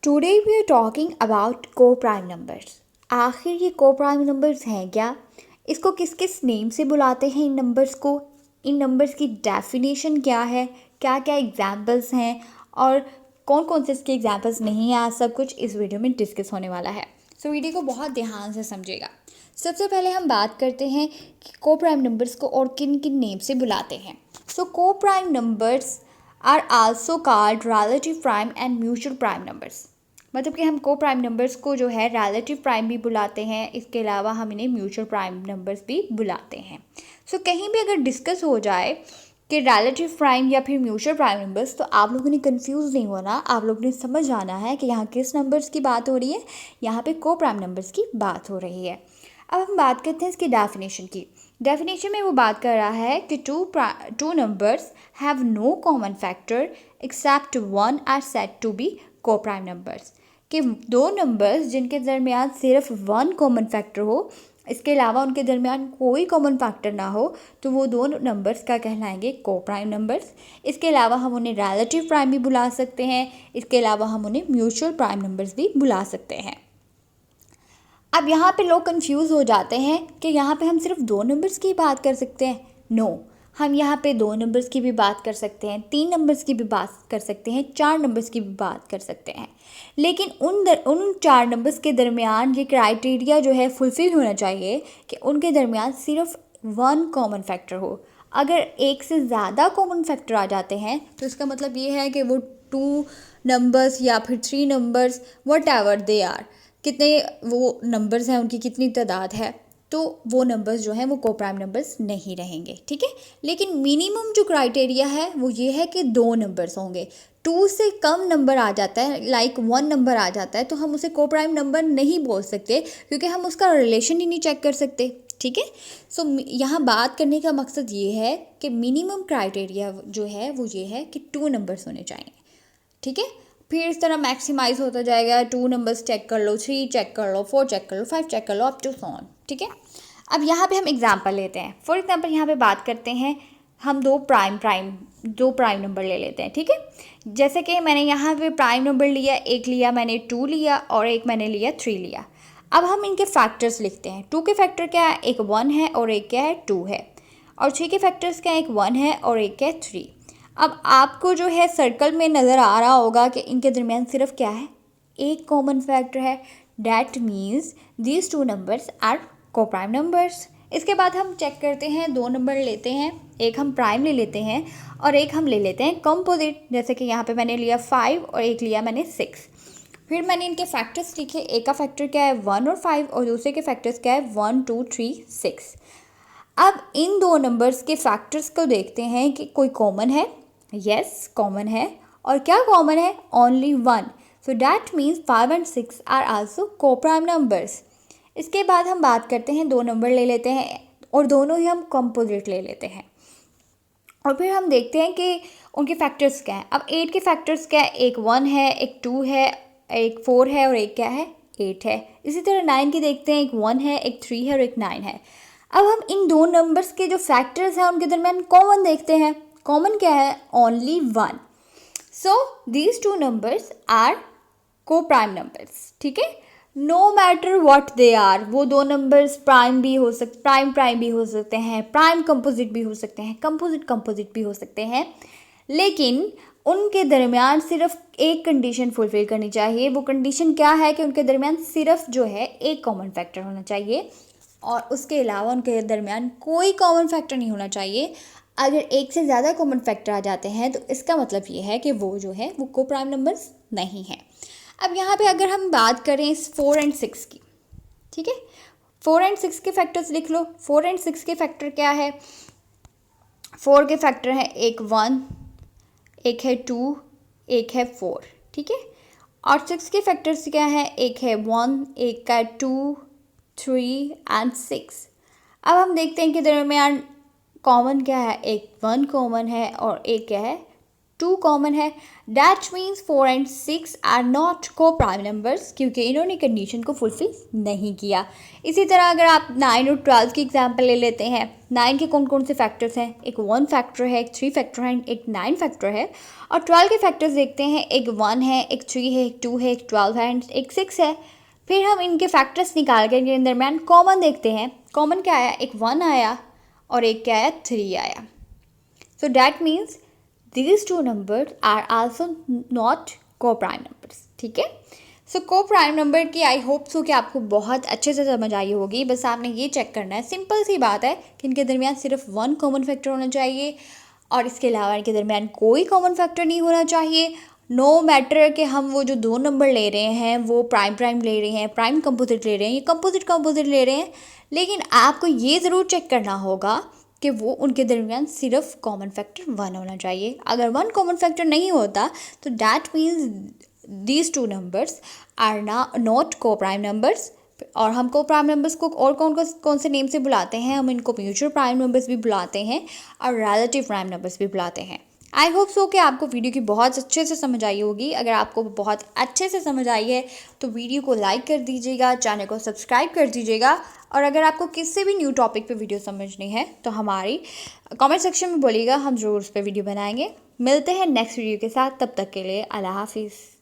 Today we are talking about coprime numbers. आखिर ये को प्राइम नंबर्स हैं क्या? इसको किस किस नेम से बुलाते हैं इन नंबर्स को? इन नंबर्स की डेफिनेशन क्या है? क्या क्या एग्जाम्पल्स हैं और कौन कौन से इसके एग्जाम्पल्स नहीं हैं? आज सब कुछ इस वीडियो में डिस्कस होने वाला है। सो वीडियो को बहुत ध्यान से समझिएगा। सबसे पहले हम बात करते हैं कि को प्राइम नंबर्स को और किन किन नेम से बुलाते हैं। So coprime numbers are also called relative prime and mutual prime numbers. मतलब कि हम को प्राइम नंबर्स को जो है रिलेटिव प्राइम भी बुलाते हैं, इसके अलावा हम इन्हें म्यूचुअल प्राइम नंबर्स भी बुलाते हैं। सो कहीं भी अगर डिस्कस हो जाए कि रिलेटिव प्राइम या फिर म्यूचुअल प्राइम नंबर्स, तो आप लोगों ने कंफ्यूज नहीं होना। आप लोगों ने समझ आना है कि यहाँ किस नंबर्स की बात हो रही है। यहाँ पे को प्राइम नंबर्स की बात हो रही है। अब हम बात करते हैं इसकी डेफिनेशन की। डेफिनेशन में वो बात कर रहा है कि two numbers have no common factor except one are said to be coprime numbers. कि दो नंबर्स जिनके दरमियान सिर्फ वन कॉमन फैक्टर हो, इसके अलावा उनके दरमियान कोई कॉमन फैक्टर ना हो, तो वो दो नंबर्स क्या कहलाएंगे? को प्राइम नंबर्स। इसके अलावा हम उन्हें रिलेटिव प्राइम भी बुला सकते हैं। इसके अलावा हम उन्हें म्यूचुअल प्राइम नंबर्स भी बुला सकते हैं। अब यहाँ पे लोग कंफ्यूज हो जाते हैं कि यहाँ पे हम सिर्फ दो नंबर्स की बात कर सकते हैं। नो, हम यहाँ पे दो नंबर्स की भी बात कर सकते हैं, तीन नंबर्स की भी बात कर सकते हैं, चार नंबर्स की भी बात कर सकते हैं। लेकिन उन चार नंबर्स के दरमियान ये क्राइटेरिया जो है फुलफ़िल होना चाहिए कि उनके दरमियान सिर्फ वन कॉमन फैक्टर हो। अगर एक से ज़्यादा कॉमन फैक्टर आ जाते हैं तो इसका मतलब ये है कि वो टू नंबर्स या फिर three numbers, whatever they are, कितने वो नंबर्स हैं, उनकी कितनी तादाद है, तो वो नंबर्स जो हैं वो को प्राइम नंबर्स नहीं रहेंगे। ठीक है। लेकिन मिनिमम जो क्राइटेरिया है वो ये है कि दो नंबर्स होंगे। टू से कम नंबर आ जाता है, लाइक वन नंबर आ जाता है, तो हम उसे को प्राइम नंबर नहीं बोल सकते, क्योंकि हम उसका रिलेशन ही नहीं चेक कर सकते। ठीक है। सो यहाँ बात करने का मकसद ये है कि मिनिमम क्राइटेरिया जो है वो ये है कि टू नंबर्स होने चाहिए। ठीक है। फिर इस तरह मैक्सिमाइज होता जाएगा। टू नंबर्स चेक कर लो, थ्री चेक कर लो, फोर चेक कर लो, फाइव चेक कर लो, अप टू सो ऑन। ठीक है। अब यहाँ पे हम एग्जांपल लेते हैं। फॉर एग्जांपल यहाँ पे बात करते हैं, हम दो प्राइम नंबर ले लेते हैं। ठीक है। जैसे कि मैंने यहाँ पे प्राइम नंबर लिया, एक लिया मैंने टू लिया और एक मैंने लिया थ्री लिया। अब हम इनके फैक्टर्स लिखते हैं। टू के फैक्टर क्या है? एक वन है और एक क्या है? टू है। और थ्री के फैक्टर्स क्या है? एक वन है और एक क्या है? थ्री। अब आपको जो है सर्कल में नज़र आ रहा होगा कि इनके दरमियान सिर्फ क्या है? एक कॉमन फैक्टर है। That means these two numbers are coprime numbers. इसके बाद हम चेक करते हैं, दो नंबर लेते हैं, एक हम प्राइम ले लेते हैं और एक हम ले लेते हैं कंपोजिट। जैसे कि यहाँ पे मैंने लिया 5 और एक लिया मैंने 6। फिर मैंने इनके फैक्टर्स लिखे। एक का फैक्टर क्या है? 1 और 5 और दूसरे के फैक्टर्स क्या है? 1 2 3 6। अब इन दो नंबर्स के फैक्टर्स को देखते हैं कि कोई कॉमन है। यस, कॉमन है। और क्या कॉमन है? Only one. So that means 5 and 6 are also coprime numbers. इसके बाद हम बात करते हैं, दो नंबर ले लेते हैं और दोनों ही हम कंपोजिट ले लेते हैं। और फिर हम देखते हैं कि उनके फैक्टर्स क्या हैं। अब 8 के फैक्टर्स क्या है? एक 1 है, एक 2 है, एक 4 है और एक क्या है? 8 है। इसी तरह 9 के देखते हैं, एक 1 है, एक 3 है और एक 9 है। अब हम इन दो नंबर्स के जो फैक्टर्स हैं उनके दरमियान कॉमन देखते हैं। कॉमन क्या है? Only one. So these two numbers are coprime numbers. ठीक है। No matter what they are, वो दो नंबर्स प्राइम भी हो सकते, प्राइम भी हो सकते हैं, प्राइम कंपोजिट भी हो सकते हैं, कंपोजिट भी हो सकते हैं। लेकिन उनके दरमियान सिर्फ एक कंडीशन फुलफिल करनी चाहिए। वो कंडीशन क्या है? कि उनके दरमियान सिर्फ जो है एक कॉमन फैक्टर होना चाहिए और उसके अलावा उनके दरमियान कोई कॉमन फैक्टर नहीं होना चाहिए। अगर एक से ज़्यादा कॉमन फैक्टर आ जाते हैं तो इसका मतलब ये है कि वो जो है वो को प्राइम नंबर्स नहीं है। अब यहाँ पे अगर हम बात करें 4 एंड 6 की, ठीक है, 4 एंड 6 के फैक्टर्स लिख लो। 4 एंड 6 के फैक्टर क्या है? 4 के फैक्टर है एक 1, एक है 2, एक है 4। ठीक है। और 6 के फैक्टर्स क्या है? एक है 1, एक का 2, 3 एंड 6। अब हम देखते हैं कि दरमियान कॉमन क्या है? एक 1 कॉमन है और एक क्या है? 2 कॉमन है। That means 4 and 6 are not coprime numbers, क्योंकि इन्होंने कंडीशन को फुलफिल नहीं किया। इसी तरह अगर आप 9 और 12 की एग्जांपल ले लेते हैं, 9 के कौन कौन से फैक्टर्स हैं, एक 1 फैक्टर है, एक 3 फैक्टर है, एक 9 फैक्टर है। और 12 के फैक्टर्स देखते हैं, एक 1 है, एक 3 है, एक 2 है, एक 12 है एंड एक 6 है। फिर हम इनके फैक्टर्स निकाल कर इनके दरमियान कॉमन देखते हैं। कॉमन क्या आया, एक 1 आया और एक क्या आया, 3 आया। सो that means these two numbers are also not co-prime numbers। ठीक है, सो co-prime नंबर की आई होप सो कि आपको बहुत अच्छे से समझ आई होगी। बस आपने ये चेक करना है, सिंपल सी बात है कि इनके दरमियान सिर्फ 1 कॉमन फैक्टर होना चाहिए और इसके अलावा इनके दरमियान कोई कॉमन फैक्टर नहीं होना चाहिए। नो मैटर कि हम वो जो 2 नंबर ले रहे हैं वो प्राइम प्राइम ले रहे हैं, प्राइम कंपोजिट ले रहे हैं, ये कंपोजिट ले रहे हैं, लेकिन आपको ये ज़रूर चेक करना होगा कि वो उनके दरमियान सिर्फ कॉमन फैक्टर 1 होना चाहिए। अगर 1 कॉमन फैक्टर नहीं होता तो that means these 2 numbers are not coprime numbers. और हम को प्राइम नंबर्स को और कौन से नेम से बुलाते हैं, हम इनको म्यूचुअल प्राइम नंबर्स भी बुलाते हैं और रिलेटिव प्राइम नंबर्स भी बुलाते हैं। आई होप सो कि आपको वीडियो की बहुत अच्छे से समझ आई होगी। अगर आपको बहुत अच्छे से समझ आई है तो वीडियो को लाइक कर दीजिएगा, चैनल को सब्सक्राइब कर दीजिएगा। और अगर आपको किसी भी न्यू टॉपिक पे वीडियो समझनी है तो हमारी कमेंट सेक्शन में बोलिएगा, हम ज़रूर उस पर वीडियो बनाएंगे। मिलते हैं नेक्स्ट वीडियो के साथ, तब तक के लिए अल्लाह हाफिज़।